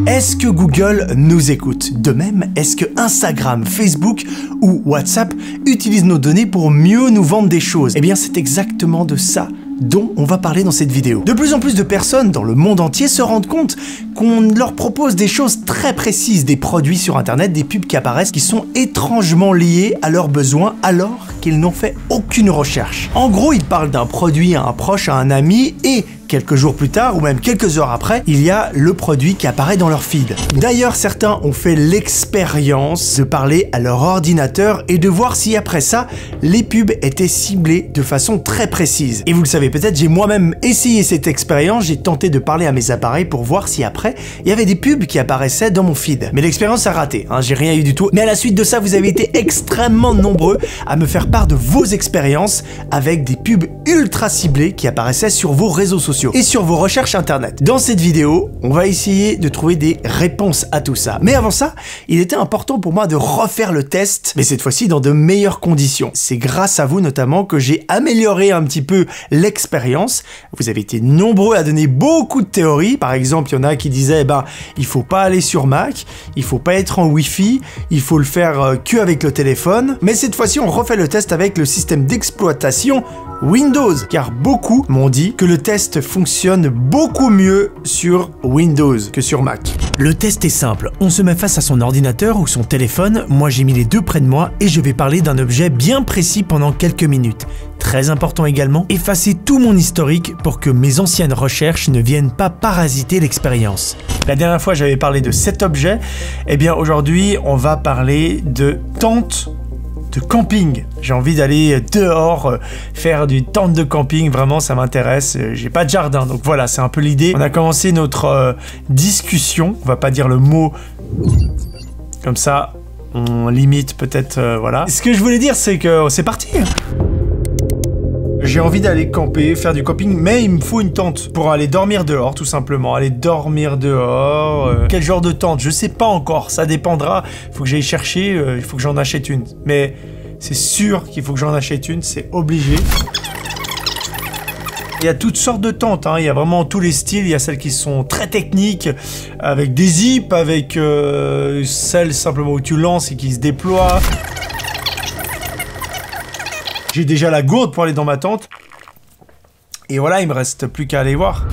Est-ce que Google nous écoute? De même, est-ce que Instagram, Facebook ou WhatsApp utilisent nos données pour mieux nous vendre des choses? Eh bien, c'est exactement de ça dont on va parler dans cette vidéo. De plus en plus de personnes dans le monde entier se rendent compte qu'on leur propose des choses très précises, des produits sur internet, des pubs qui apparaissent qui sont étrangement liés à leurs besoins alors qu'ils n'ont fait aucune recherche. En gros, ils parlent d'un produit à un proche, à un ami et quelques jours plus tard ou même quelques heures après, il y a le produit qui apparaît dans leur feed. D'ailleurs, certains ont fait l'expérience de parler à leur ordinateur et de voir si après ça, les pubs étaient ciblées de façon très précise. Et vous le savez peut-être, j'ai moi-même essayé cette expérience, j'ai tenté de parler à mes appareils pour voir si après, il y avait des pubs qui apparaissaient dans mon feed. Mais l'expérience a raté, hein, j'ai rien eu du tout. Mais à la suite de ça, vous avez été extrêmement nombreux à me faire part de vos expériences avec des pubs ultra ciblées qui apparaissaient sur vos réseaux sociaux et sur vos recherches internet. Dans cette vidéo, on va essayer de trouver des réponses à tout ça. Mais avant ça, il était important pour moi de refaire le test, mais cette fois-ci dans de meilleures conditions. C'est grâce à vous notamment que j'ai amélioré un petit peu l'expérience. Vous avez été nombreux à donner beaucoup de théories. Par exemple, il y en a qui disaient, il faut pas aller sur Mac, il faut pas être en Wi-Fi, il faut le faire que avec le téléphone. Mais cette fois-ci, on refait le test avec le système d'exploitation Windows, car beaucoup m'ont dit que le test fonctionne beaucoup mieux sur Windows que sur Mac. Le test est simple, on se met face à son ordinateur ou son téléphone, moi j'ai mis les deux près de moi et je vais parler d'un objet bien précis pendant quelques minutes. Très important également, effacer tout mon historique pour que mes anciennes recherches ne viennent pas parasiter l'expérience. La dernière fois j'avais parlé de cet objet, et bien aujourd'hui on va parler de tente de camping. J'ai envie d'aller dehors, faire du tente de camping, vraiment ça m'intéresse. J'ai pas de jardin, donc voilà, c'est un peu l'idée. On a commencé notre discussion, on va pas dire le mot comme ça, on limite peut-être, voilà. Ce que je voulais dire, c'est que c'est parti. J'ai envie d'aller camper, faire du camping, mais il me faut une tente pour aller dormir dehors, tout simplement. Aller dormir dehors. Quel genre de tente? Je sais pas encore, ça dépendra. Il faut que j'aille chercher, il faut que j'en achète une. Mais c'est sûr qu'il faut que j'en achète une, c'est obligé. Il y a toutes sortes de tentes, hein. Il y a vraiment tous les styles. Il y a celles qui sont très techniques, avec des zips, avec celles simplement où tu lances et qui se déploient. J'ai déjà la gourde pour aller dans ma tente. Et voilà, il me reste plus qu'à aller voir.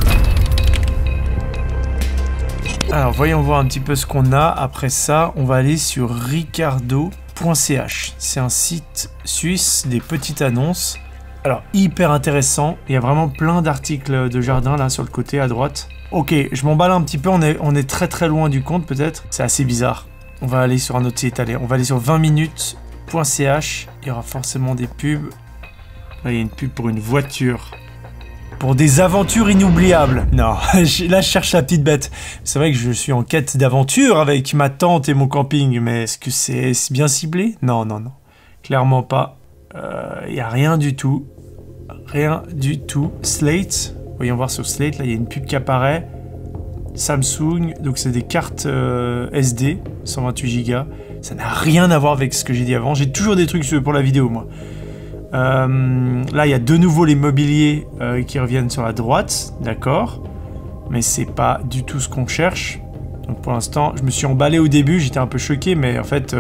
Alors, voyons voir un petit peu ce qu'on a. Après ça, on va aller sur ricardo.ch. C'est un site suisse, des petites annonces. Alors, hyper intéressant. Il y a vraiment plein d'articles de jardin là sur le côté à droite. Ok, je m'emballe un petit peu. On est très très loin du compte peut-être. C'est assez bizarre. On va aller sur un autre site. Allez, on va aller sur 20 minutes. .ch, il y aura forcément des pubs. Là, il y a une pub pour une voiture. Pour des aventures inoubliables. Non, là, je cherche la petite bête. C'est vrai que je suis en quête d'aventure avec ma tente et mon camping, mais est-ce que c'est bien ciblé? Non, non, non. Clairement pas. Il n'y a rien du tout. Rien du tout. Slate. Voyons voir sur Slate, là, il y a une pub qui apparaît. Samsung, donc c'est des cartes SD, 128 Go. Ça n'a rien à voir avec ce que j'ai dit avant. J'ai toujours des trucs pour la vidéo, moi. Là, il y a de nouveau les mobiliers qui reviennent sur la droite. D'accord. Mais c'est pas du tout ce qu'on cherche. Donc pour l'instant, je me suis emballé au début. J'étais un peu choqué, mais en fait,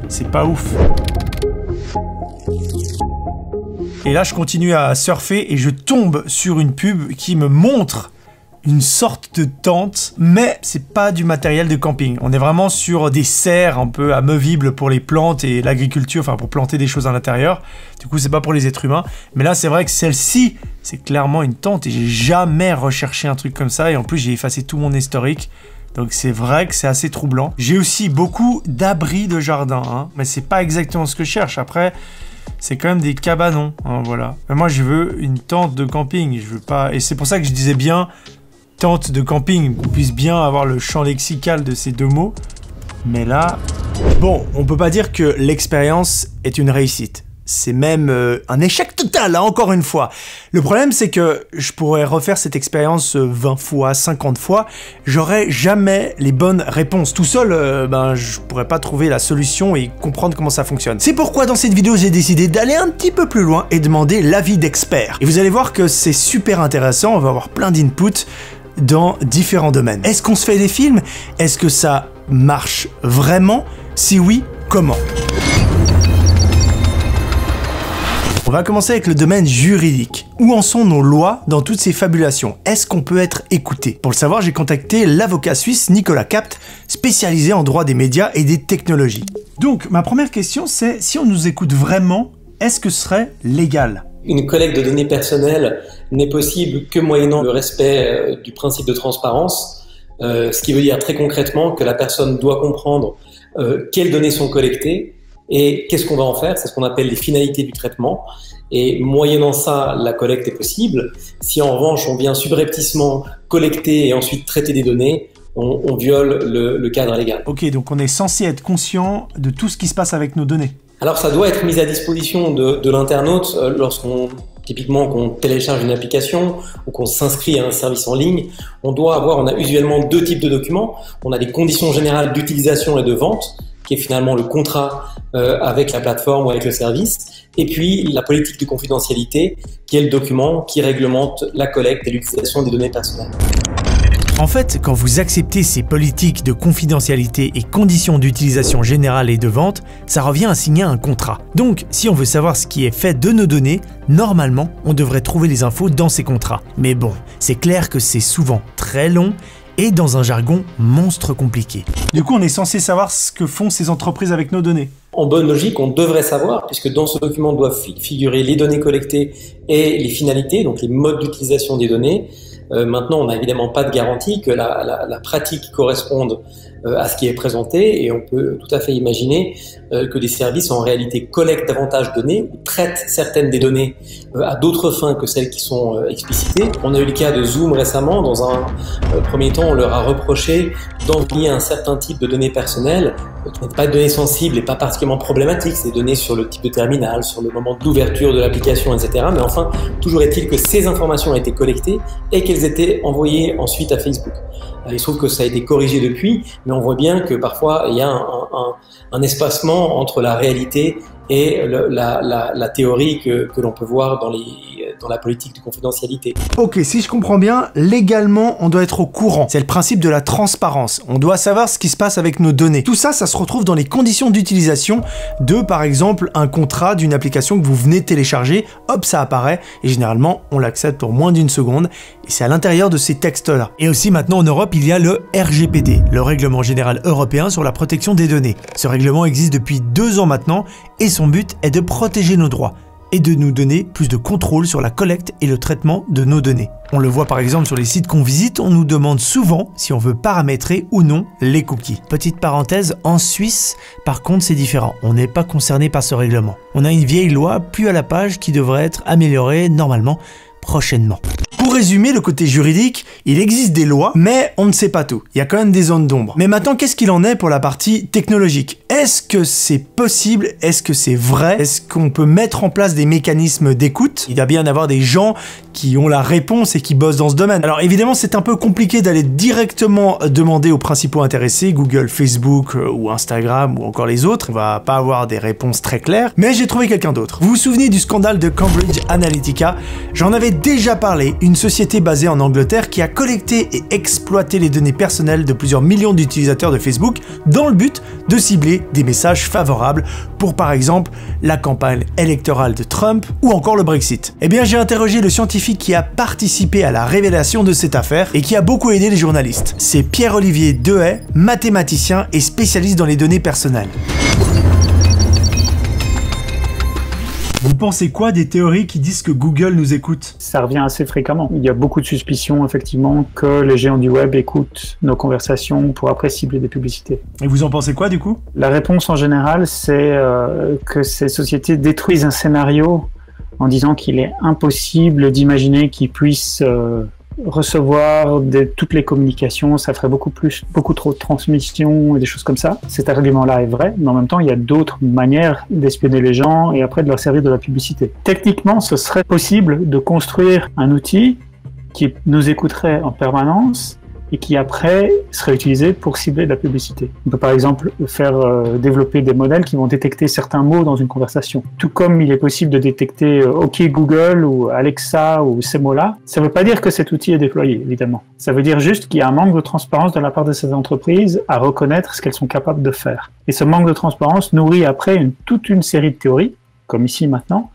c'est pas ouf. Et là, je continue à surfer et je tombe sur une pub qui me montre une sorte de tente, mais c'est pas du matériel de camping. On est vraiment sur des serres un peu amovibles pour les plantes et l'agriculture, enfin pour planter des choses à l'intérieur. Du coup, c'est pas pour les êtres humains. Mais là, c'est vrai que celle-ci, c'est clairement une tente et j'ai jamais recherché un truc comme ça. Et en plus, j'ai effacé tout mon historique. Donc c'est vrai que c'est assez troublant. J'ai aussi beaucoup d'abris de jardin, hein, mais c'est pas exactement ce que je cherche. Après, c'est quand même des cabanons, hein, voilà. Mais moi, je veux une tente de camping. Je veux pas. Et c'est pour ça que je disais bien tente de camping, qu'on puisse bien avoir le champ lexical de ces deux mots. Mais là, bon, on peut pas dire que l'expérience est une réussite. C'est même un échec total, hein, encore une fois. Le problème, c'est que je pourrais refaire cette expérience 20 fois, 50 fois. J'aurais jamais les bonnes réponses. Tout seul, je pourrais pas trouver la solution et comprendre comment ça fonctionne. C'est pourquoi dans cette vidéo, j'ai décidé d'aller un petit peu plus loin et demander l'avis d'experts. Et vous allez voir que c'est super intéressant, on va avoir plein d'inputs. dans différents domaines. Est-ce qu'on se fait des films? Est-ce que ça marche vraiment? Si oui, comment? On va commencer avec le domaine juridique. Où en sont nos lois dans toutes ces fabulations? Est-ce qu'on peut être écouté? Pour le savoir, j'ai contacté l'avocat suisse Nicolas Capt, spécialisé en droit des médias et des technologies. Donc, ma première question, c'est si on nous écoute vraiment, est-ce que ce serait légal? Une collecte de données personnelles n'est possible que moyennant le respect du principe de transparence, ce qui veut dire très concrètement que la personne doit comprendre quelles données sont collectées et qu'est-ce qu'on va en faire. C'est ce qu'on appelle les finalités du traitement. Et moyennant ça, la collecte est possible. Si en revanche on vient subrepticement collecter et ensuite traiter des données, on viole le cadre légal. Ok, donc on est censé être conscient de tout ce qui se passe avec nos données. Alors ça doit être mis à disposition de l'internaute typiquement qu'on télécharge une application ou qu'on s'inscrit à un service en ligne. On a usuellement deux types de documents. On a les conditions générales d'utilisation et de vente, qui est finalement le contrat avec la plateforme ou avec le service, et puis la politique de confidentialité, qui est le document qui réglemente la collecte et l'utilisation des données personnelles. En fait, quand vous acceptez ces politiques de confidentialité et conditions d'utilisation générale et de vente, ça revient à signer un contrat. Donc, si on veut savoir ce qui est fait de nos données, normalement, on devrait trouver les infos dans ces contrats. Mais bon, c'est clair que c'est souvent très long et dans un jargon monstre compliqué. Du coup, on est censé savoir ce que font ces entreprises avec nos données. En bonne logique, on devrait savoir, puisque dans ce document doivent figurer les données collectées et les finalités, donc les modes d'utilisation des données. Maintenant, on n'a évidemment pas de garantie que la pratique corresponde à ce qui est présenté, et on peut tout à fait imaginer que des services en réalité collectent davantage de données ou traitent certaines des données à d'autres fins que celles qui sont explicitées. On a eu le cas de Zoom récemment. Dans un premier temps, on leur a reproché d'envoyer un certain type de données personnelles qui n'étaient pas de données sensibles et pas particulièrement problématiques. C'est des données sur le type de terminal, sur le moment d'ouverture de l'application, etc. Mais enfin, toujours est-il que ces informations ont été collectées et qu'elles étaient envoyées ensuite à Facebook. Il se trouve que ça a été corrigé depuis, mais on voit bien que parfois il y a un espacement entre la réalité et la théorie que l'on peut voir dans la politique de confidentialité. Ok, si je comprends bien, légalement, on doit être au courant. C'est le principe de la transparence. On doit savoir ce qui se passe avec nos données. Tout ça, ça se retrouve dans les conditions d'utilisation de, par exemple, un contrat d'une application que vous venez de télécharger. Hop, ça apparaît. Et généralement, on l'accepte pour moins d'une seconde. Et c'est à l'intérieur de ces textes-là. Et aussi, maintenant, en Europe, il y a le RGPD, le Règlement Général Européen sur la protection des données. Ce règlement existe depuis 2 ans maintenant, et son but est de protéger nos droits et de nous donner plus de contrôle sur la collecte et le traitement de nos données. On le voit par exemple sur les sites qu'on visite, on nous demande souvent si on veut paramétrer ou non les cookies. Petite parenthèse, en Suisse, par contre c'est différent, on n'est pas concerné par ce règlement. On a une vieille loi, plus à la page, qui devrait être améliorée normalement prochainement. Pour résumer le côté juridique, il existe des lois, mais on ne sait pas tout. Il y a quand même des zones d'ombre. Mais maintenant, qu'est-ce qu'il en est pour la partie technologique? Est-ce que c'est possible? Est-ce que c'est vrai? Est-ce qu'on peut mettre en place des mécanismes d'écoute? Il doit bien y avoir des gens qui ont la réponse et qui bossent dans ce domaine. Alors évidemment, c'est un peu compliqué d'aller directement demander aux principaux intéressés, Google, Facebook ou Instagram ou encore les autres. On va pas avoir des réponses très claires, mais j'ai trouvé quelqu'un d'autre. Vous vous souvenez du scandale de Cambridge Analytica? J'en avais déjà parlé, une société basée en Angleterre qui a collecté et exploité les données personnelles de plusieurs millions d'utilisateurs de Facebook dans le but de cibler des messages favorables pour par exemple la campagne électorale de Trump ou encore le Brexit. Eh bien j'ai interrogé le scientifique qui a participé à la révélation de cette affaire et qui a beaucoup aidé les journalistes. C'est Pierre-Olivier Dehaye, mathématicien et spécialiste dans les données personnelles. Vous pensez quoi des théories qui disent que Google nous écoute? Ça revient assez fréquemment. Il y a beaucoup de suspicions, effectivement, que les géants du web écoutent nos conversations pour après cibler des publicités. Et vous en pensez quoi, du coup? La réponse, en général, c'est que ces sociétés détruisent un scénario en disant qu'il est impossible d'imaginer qu'ils puissent recevoir toutes les communications, ça ferait beaucoup trop de transmissions et des choses comme ça. Cet argument-là est vrai, mais en même temps, il y a d'autres manières d'espionner les gens et après de leur servir de la publicité. Techniquement, ce serait possible de construire un outil qui nous écouterait en permanence et qui après serait utilisé pour cibler de la publicité. On peut par exemple faire développer des modèles qui vont détecter certains mots dans une conversation. Tout comme il est possible de détecter OK Google ou Alexa ou ces mots-là, ça ne veut pas dire que cet outil est déployé, évidemment. Ça veut dire juste qu'il y a un manque de transparence de la part de ces entreprises à reconnaître ce qu'elles sont capables de faire. Et ce manque de transparence nourrit après toute une série de théories, comme ici maintenant,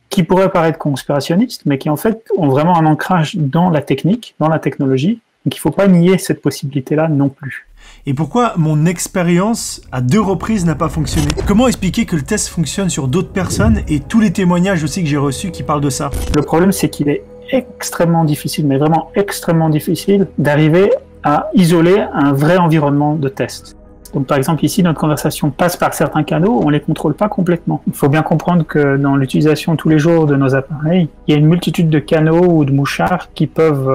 qui pourraient paraître conspirationnistes, mais qui en fait ont vraiment un ancrage dans la technique, dans la technologie. Donc il ne faut pas nier cette possibilité-là non plus. Et pourquoi mon expérience à 2 reprises n'a pas fonctionné? Comment expliquer que le test fonctionne sur d'autres personnes et tous les témoignages aussi que j'ai reçus qui parlent de ça? Le problème, c'est qu'il est extrêmement difficile, mais vraiment extrêmement difficile, d'arriver à isoler un vrai environnement de test. Donc par exemple ici, notre conversation passe par certains canaux, on ne les contrôle pas complètement. Il faut bien comprendre que dans l'utilisation tous les jours de nos appareils, il y a une multitude de canaux ou de mouchards qui peuvent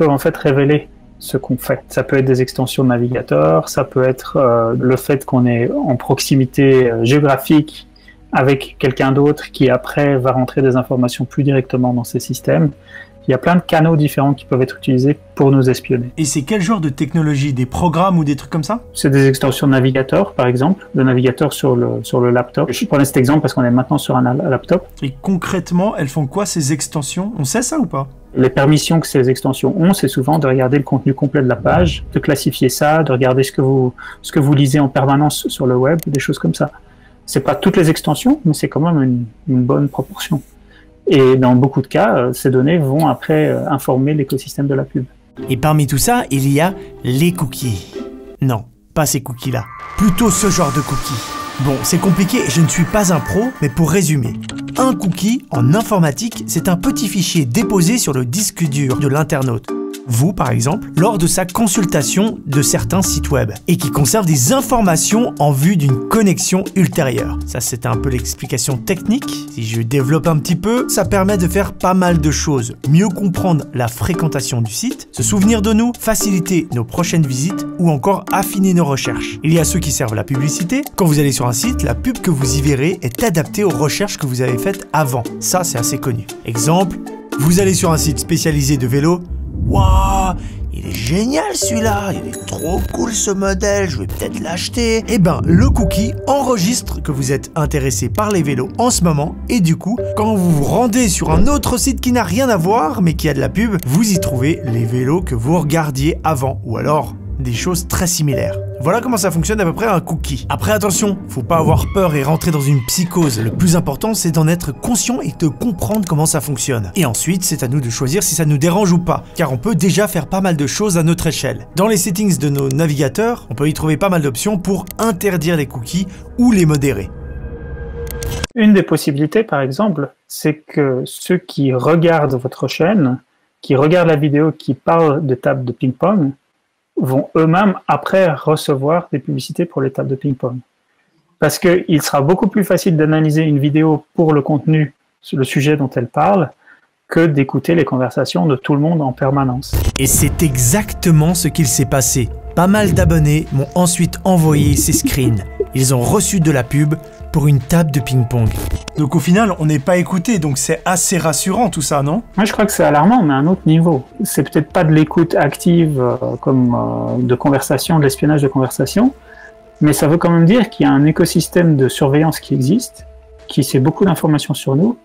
en fait révéler ce qu'on fait. Ça peut être des extensions de navigateur, ça peut être le fait qu'on est en proximité géographique avec quelqu'un d'autre qui après va rentrer des informations plus directement dans ces systèmes. Il y a plein de canaux différents qui peuvent être utilisés pour nous espionner. Et c'est quel genre de technologie? Des programmes ou des trucs comme ça? C'est des extensions de navigateur, par exemple, de navigateur sur le laptop. Je prenais cet exemple parce qu'on est maintenant sur un laptop. Et concrètement, elles font quoi ces extensions? On sait ça ou pas? Les permissions que ces extensions ont, c'est souvent de regarder le contenu complet de la page, de classifier ça, de regarder ce que vous lisez en permanence sur le web, des choses comme ça. C'est pas toutes les extensions, mais c'est quand même une bonne proportion. Et dans beaucoup de cas, ces données vont après informer l'écosystème de la pub. Et parmi tout ça, il y a les cookies. Non, pas ces cookies-là. Plutôt ce genre de cookies. Bon, c'est compliqué, je ne suis pas un pro, mais pour résumer. Un cookie, en informatique, c'est un petit fichier déposé sur le disque dur de l'internaute. Vous, par exemple, lors de sa consultation de certains sites web, et qui conserve des informations en vue d'une connexion ultérieure. Ça, c'est un peu l'explication technique. Si je développe un petit peu, ça permet de faire pas mal de choses. Mieux comprendre la fréquentation du site, se souvenir de nous, faciliter nos prochaines visites, ou encore affiner nos recherches. Il y a ceux qui servent la publicité. Quand vous allez sur un site, la pub que vous y verrez est adaptée aux recherches que vous avez faites avant. Ça, c'est assez connu. Exemple, vous allez sur un site spécialisé de vélo. Waouh, il est génial celui-là, il est trop cool ce modèle, je vais peut-être l'acheter. Eh ben, le cookie enregistre que vous êtes intéressé par les vélos en ce moment, et du coup, quand vous vous rendez sur un autre site qui n'a rien à voir, mais qui a de la pub, vous y trouvez les vélos que vous regardiez avant, ou alors des choses très similaires. Voilà comment ça fonctionne à peu près un cookie. Après attention, faut pas avoir peur et rentrer dans une psychose. Le plus important, c'est d'en être conscient et de comprendre comment ça fonctionne. Et ensuite, c'est à nous de choisir si ça nous dérange ou pas, car on peut déjà faire pas mal de choses à notre échelle. Dans les settings de nos navigateurs, on peut y trouver pas mal d'options pour interdire les cookies ou les modérer. Une des possibilités, par exemple, c'est que ceux qui regardent votre chaîne, qui regardent la vidéo qui parle de table de ping-pong, vont eux-mêmes après recevoir des publicités pour les tables de ping-pong. Parce qu'il sera beaucoup plus facile d'analyser une vidéo pour le contenu, le sujet dont elle parle, que d'écouter les conversations de tout le monde en permanence. Et c'est exactement ce qu'il s'est passé. Pas mal d'abonnés m'ont ensuite envoyé ces screens. Ils ont reçu de la pub pour une table de ping-pong. Donc au final, on n'est pas écouté, donc c'est assez rassurant tout ça, non? Moi je crois que c'est alarmant, mais à un autre niveau. C'est peut-être pas de l'écoute active comme de conversation, de l'espionnage de conversation, mais ça veut quand même dire qu'il y a un écosystème de surveillance qui existe, qui sait beaucoup d'informations sur nous,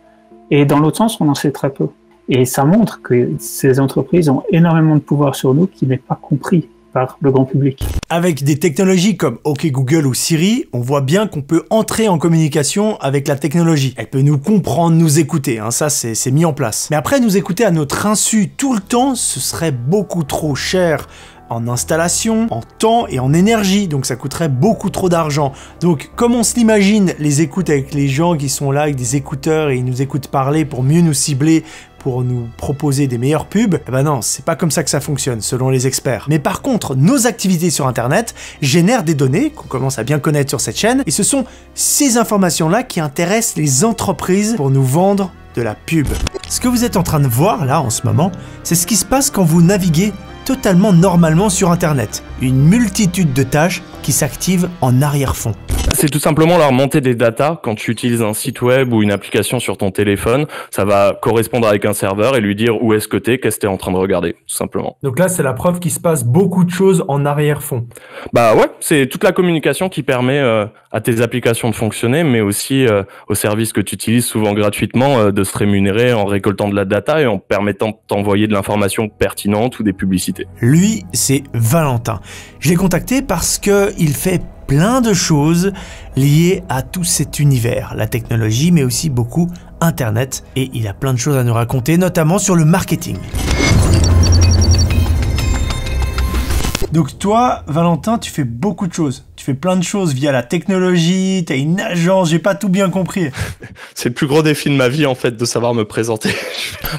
et dans l'autre sens, on en sait très peu. Et ça montre que ces entreprises ont énormément de pouvoir sur nous qui n'est pas compris par le grand public. Avec des technologies comme OK Google ou Siri, on voit bien qu'on peut entrer en communication avec la technologie. Elle peut nous comprendre, nous écouter, hein, ça c'est mis en place. Mais après, nous écouter à notre insu tout le temps, ce serait beaucoup trop cher en installation, en temps et en énergie, donc ça coûterait beaucoup trop d'argent. Donc comme on se l'imagine, les écoutes avec les gens qui sont là avec des écouteurs et ils nous écoutent parler pour mieux nous cibler, pour nous proposer des meilleures pubs, eh ben non, c'est pas comme ça que ça fonctionne, selon les experts. Mais par contre, nos activités sur Internet génèrent des données qu'on commence à bien connaître sur cette chaîne, et ce sont ces informations-là qui intéressent les entreprises pour nous vendre de la pub. Ce que vous êtes en train de voir là en ce moment, c'est ce qui se passe quand vous naviguez totalement normalement sur Internet. Une multitude de tâches qui s'activent en arrière-fond. C'est tout simplement la remontée des datas. Quand tu utilises un site web ou une application sur ton téléphone, ça va correspondre avec un serveur et lui dire où est-ce que t'es, qu'est-ce que t'es en train de regarder, tout simplement. Donc là, c'est la preuve qu'il se passe beaucoup de choses en arrière-fond. Bah ouais, c'est toute la communication qui permet à tes applications de fonctionner, mais aussi aux services que tu utilises souvent gratuitement de se rémunérer en récoltant de la data et en permettant de t'envoyer de l'information pertinente ou des publicités. Lui, c'est Valentin. Je l'ai contacté parce que il fait plein de choses liées à tout cet univers, la technologie, mais aussi beaucoup Internet. Et il a plein de choses à nous raconter, notamment sur le marketing. Donc toi, Valentin, tu fais beaucoup de choses. Tu fais plein de choses via la technologie, t'as une agence, j'ai pas tout bien compris. C'est le plus gros défi de ma vie, en fait, de savoir me présenter.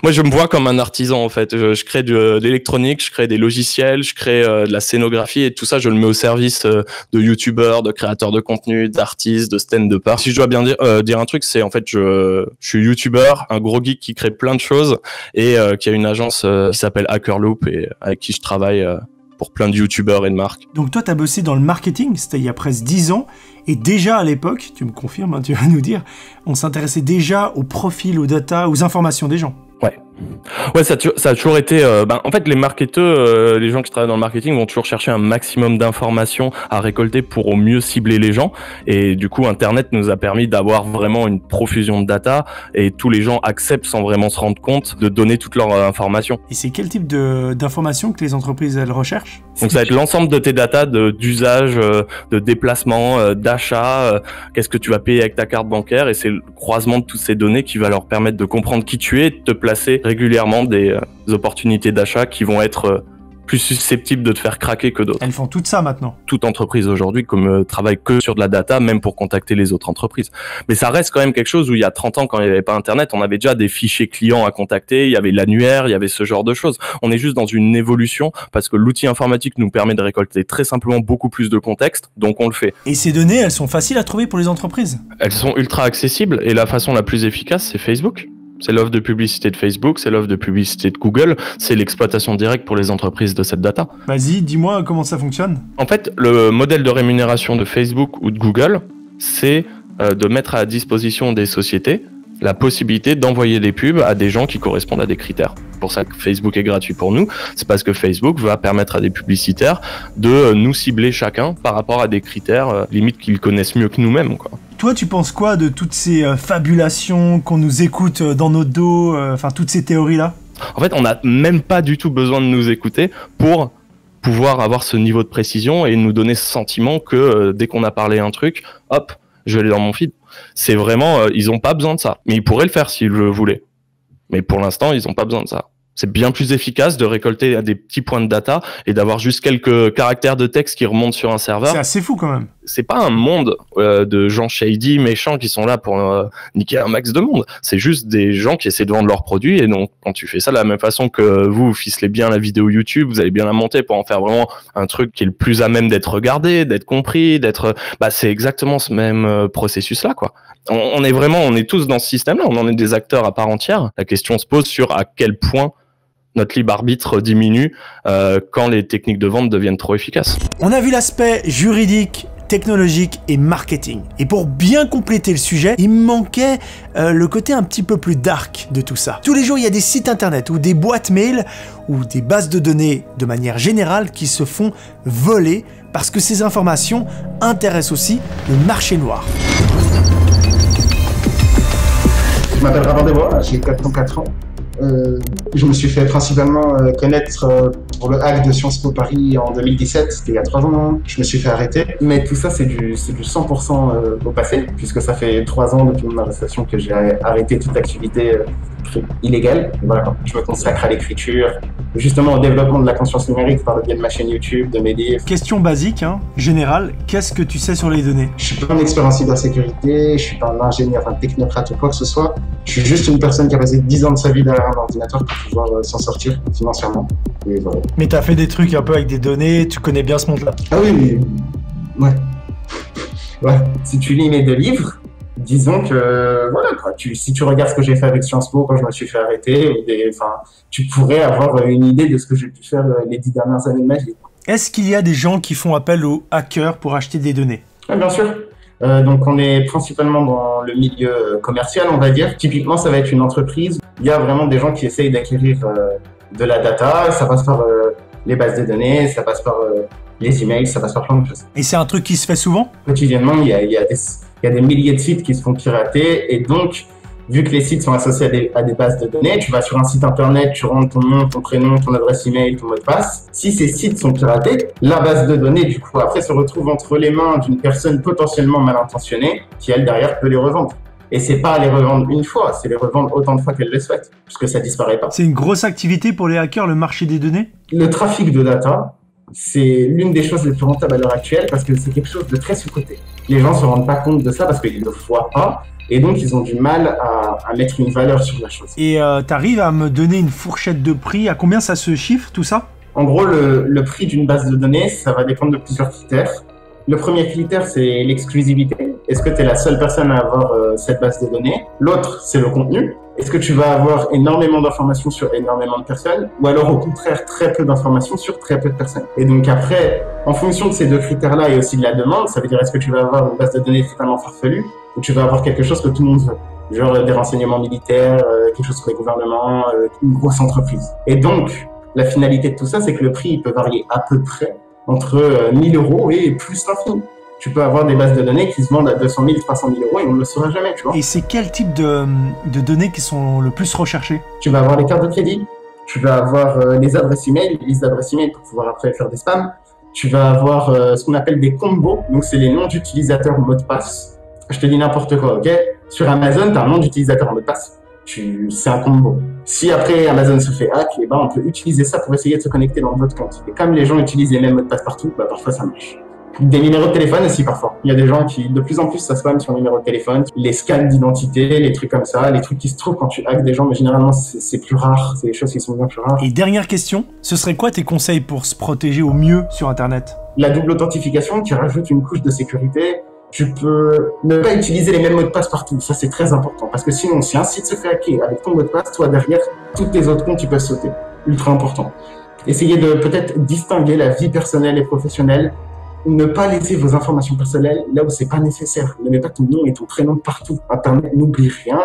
Moi, je me vois comme un artisan, en fait. Je crée de l'électronique, je crée des logiciels, je crée de la scénographie et tout ça, je le mets au service de youtubeurs, de créateurs de contenu, d'artistes, de stand-uppers. Si je dois bien dire un truc, c'est en fait, je suis youtubeur, un gros geek qui crée plein de choses et qui a une agence qui s'appelle Hackerloop et avec qui je travaille pour plein de youtubeurs et de marques. Donc toi, tu as bossé dans le marketing, c'était il y a presque 10 ans, et déjà à l'époque, tu me confirmes, hein, tu vas nous dire, on s'intéressait déjà aux profils, aux data, aux informations des gens. Ouais, ça a toujours été. En fait, les marketeurs, les gens qui travaillent dans le marketing vont toujours chercher un maximum d'informations à récolter pour au mieux cibler les gens. Et du coup, Internet nous a permis d'avoir vraiment une profusion de data et tous les gens acceptent sans vraiment se rendre compte de donner toutes leurs informations. Et c'est quel type d'informations que les entreprises elles recherchent ? Donc ça va être l'ensemble de tes datas d'usage, de déplacement, d'achat, qu'est-ce que tu vas payer avec ta carte bancaire et c'est le croisement de toutes ces données qui va leur permettre de comprendre qui tu es, de te placer régulièrement des opportunités d'achat qui vont être plus susceptibles de te faire craquer que d'autres. Elles font tout ça maintenant. Toute entreprise aujourd'hui travaille que sur de la data, même pour contacter les autres entreprises. Mais ça reste quand même quelque chose où il y a 30 ans, quand il n'y avait pas Internet, on avait déjà des fichiers clients à contacter, il y avait l'annuaire, il y avait ce genre de choses. On est juste dans une évolution parce que l'outil informatique nous permet de récolter très simplement beaucoup plus de contexte, donc on le fait. Et ces données, elles sont faciles à trouver pour les entreprises ? Elles sont ultra accessibles et la façon la plus efficace, c'est Facebook. C'est l'offre de publicité de Facebook, c'est l'offre de publicité de Google, c'est l'exploitation directe pour les entreprises de cette data. Vas-y, dis-moi comment ça fonctionne. En fait, le modèle de rémunération de Facebook ou de Google, c'est de mettre à disposition des sociétés la possibilité d'envoyer des pubs à des gens qui correspondent à des critères. C'est pour ça que Facebook est gratuit pour nous, c'est parce que Facebook va permettre à des publicitaires de nous cibler chacun par rapport à des critères limite qu'ils connaissent mieux que nous-mêmes, quoi. Toi, tu penses quoi de toutes ces fabulations qu'on nous écoute dans notre dos, toutes ces théories-là ? En fait, on n'a même pas du tout besoin de nous écouter pour pouvoir avoir ce niveau de précision et nous donner ce sentiment que dès qu'on a parlé un truc, hop, je l'ai dans mon feed. C'est vraiment, ils ont pas besoin de ça. Mais ils pourraient le faire s'ils le voulaient. Mais pour l'instant, ils ont pas besoin de ça. C'est bien plus efficace de récolter des petits points de data et d'avoir juste quelques caractères de texte qui remontent sur un serveur. C'est assez fou quand même. C'est pas un monde de gens shady, méchants qui sont là pour niquer un max de monde. C'est juste des gens qui essaient de vendre leurs produits et donc quand tu fais ça de la même façon que vous ficelez bien la vidéo YouTube, vous allez bien la monter pour en faire vraiment un truc qui est le plus à même d'être regardé, d'être compris, c'est exactement ce même processus là, quoi. On est tous dans ce système-là, on en est des acteurs à part entière. La question se pose sur à quel point notre libre arbitre diminue quand les techniques de vente deviennent trop efficaces. On a vu l'aspect juridique, technologique et marketing. Et pour bien compléter le sujet, il me manquait le côté un petit peu plus dark de tout ça. Tous les jours, il y a des sites internet ou des boîtes mail ou des bases de données de manière générale qui se font voler parce que ces informations intéressent aussi le marché noir. Je m'appelle Ravin Desbois, j'ai 404 ans. Je me suis fait principalement connaître pour le hack de Sciences Po Paris en 2017, c'était il y a 3 ans. Je me suis fait arrêter, mais tout ça c'est du 100% au passé, puisque ça fait 3 ans depuis mon arrestation que j'ai arrêté toute activité illégale. Voilà, je me consacre à l'écriture, justement au développement de la conscience numérique par le biais de ma chaîne YouTube, de mes livres. Question basique, générale, qu'est-ce que tu sais sur les données ? Je suis pas un expert en cybersécurité, je suis pas un ingénieur, un technocrate ou quoi que ce soit. Je suis juste une personne qui a passé 10 ans de sa vie derrière un ordinateur pour pouvoir s'en sortir financièrement. Et voilà. Mais t'as fait des trucs un peu avec des données, tu connais bien ce monde-là. Ah oui, mais... ouais. Si tu lis mes 2 livres, disons que, voilà, quoi, si tu regardes ce que j'ai fait avec Sciences Po quand je me suis fait arrêter, tu pourrais avoir une idée de ce que j'ai pu faire les 10 dernières années de ma vie. Est-ce qu'il y a des gens qui font appel aux hackers pour acheter des données ? Ah, bien sûr. Donc on est principalement dans le milieu commercial, on va dire. Typiquement, ça va être une entreprise. Il y a vraiment des gens qui essayent d'acquérir de la data. Ça passe par les bases de données, ça passe par les emails, ça passe par plein de choses. Et c'est un truc qui se fait souvent? Quotidiennement, il y a des milliers de sites qui se font pirater, et donc, vu que les sites sont associés à des bases de données, tu vas sur un site internet, tu rentres ton nom, ton prénom, ton adresse email, ton mot de passe. Si ces sites sont piratés, la base de données, du coup, après se retrouve entre les mains d'une personne potentiellement mal intentionnée, qui elle derrière peut les revendre. Et c'est pas les revendre une fois, c'est les revendre autant de fois qu'elle le souhaite, puisque ça disparaît pas. C'est une grosse activité pour les hackers, le marché des données? Le trafic de data, c'est l'une des choses les plus rentables à l'heure actuelle, parce que c'est quelque chose de très sous-coté. Les gens se rendent pas compte de ça parce qu'ils le voient pas. Et donc, ils ont du mal à mettre une valeur sur la chose. Et t'arrives à me donner une fourchette de prix? À combien ça se chiffre, tout ça? En gros, le prix d'une base de données, ça va dépendre de plusieurs critères. Le premier critère, c'est l'exclusivité. Est-ce que tu es la seule personne à avoir cette base de données? L'autre, c'est le contenu. Est-ce que tu vas avoir énormément d'informations sur énormément de personnes? Ou alors, au contraire, très peu d'informations sur très peu de personnes? Et donc après, en fonction de ces deux critères-là et aussi de la demande, ça veut dire est-ce que tu vas avoir une base de données totalement farfelue ou tu vas avoir quelque chose que tout le monde veut? Genre des renseignements militaires, quelque chose sur les gouvernements, une grosse entreprise. Et donc, la finalité de tout ça, c'est que le prix il peut varier à peu près entre 1000 € et plus l'infini. Tu peux avoir des bases de données qui se vendent à 200 000, 300 000 € et on ne le saura jamais, tu vois. Et c'est quel type de données qui sont le plus recherchées? Tu vas avoir les cartes de crédit, tu vas avoir les adresses email, les listes d'adresses email pour pouvoir après faire des spams. Tu vas avoir ce qu'on appelle des combos, donc c'est les noms d'utilisateurs ou mots de passe. Je te dis n'importe quoi, ok? Sur Amazon, tu as un nom d'utilisateur en mot de passe. C'est un combo. Si après Amazon se fait hack, eh ben, on peut utiliser ça pour essayer de se connecter dans votre compte. Et comme les gens utilisent les mêmes mots de passe partout, bah, parfois ça marche. Des numéros de téléphone aussi parfois. Il y a des gens qui, de plus en plus, ça spam sur le numéro de téléphone. Les scans d'identité, les trucs comme ça, les trucs qui se trouvent quand tu hackes des gens, mais généralement c'est plus rare. C'est des choses qui sont bien plus rares. Et dernière question, ce serait quoi tes conseils pour se protéger au mieux sur Internet? La double authentification qui rajoute une couche de sécurité. Tu peux ne pas utiliser les mêmes mots de passe partout. Ça, c'est très important. Parce que sinon, si un site se fait hacker avec ton mot de passe, toi, derrière, toutes tes autres comptes, ils peuvent sauter. Ultra important. Essayez de peut-être distinguer la vie personnelle et professionnelle. Ne pas laisser vos informations personnelles là où c'est pas nécessaire. Ne mets pas ton nom et ton prénom partout. Internet n'oublie rien.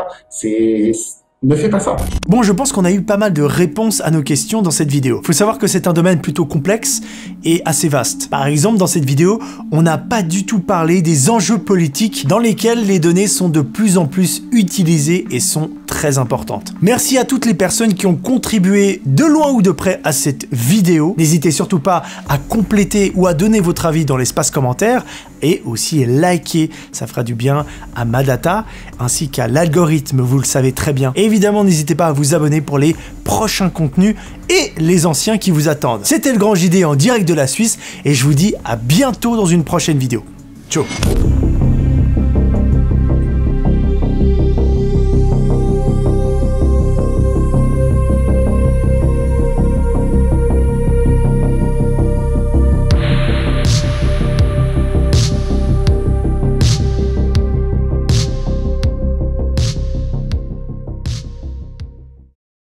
Ne fais pas ça. Bon, je pense qu'on a eu pas mal de réponses à nos questions dans cette vidéo. Faut savoir que c'est un domaine plutôt complexe et assez vaste. Par exemple, dans cette vidéo, on n'a pas du tout parlé des enjeux politiques dans lesquels les données sont de plus en plus utilisées et sont très importantes. Merci à toutes les personnes qui ont contribué de loin ou de près à cette vidéo. N'hésitez surtout pas à compléter ou à donner votre avis dans l'espace commentaire et aussi liker, ça fera du bien à ma data ainsi qu'à l'algorithme, vous le savez très bien. Et évidemment, n'hésitez pas à vous abonner pour les prochains contenus et les anciens qui vous attendent. C'était le Grand JD en direct de la Suisse et je vous dis à bientôt dans une prochaine vidéo. Ciao.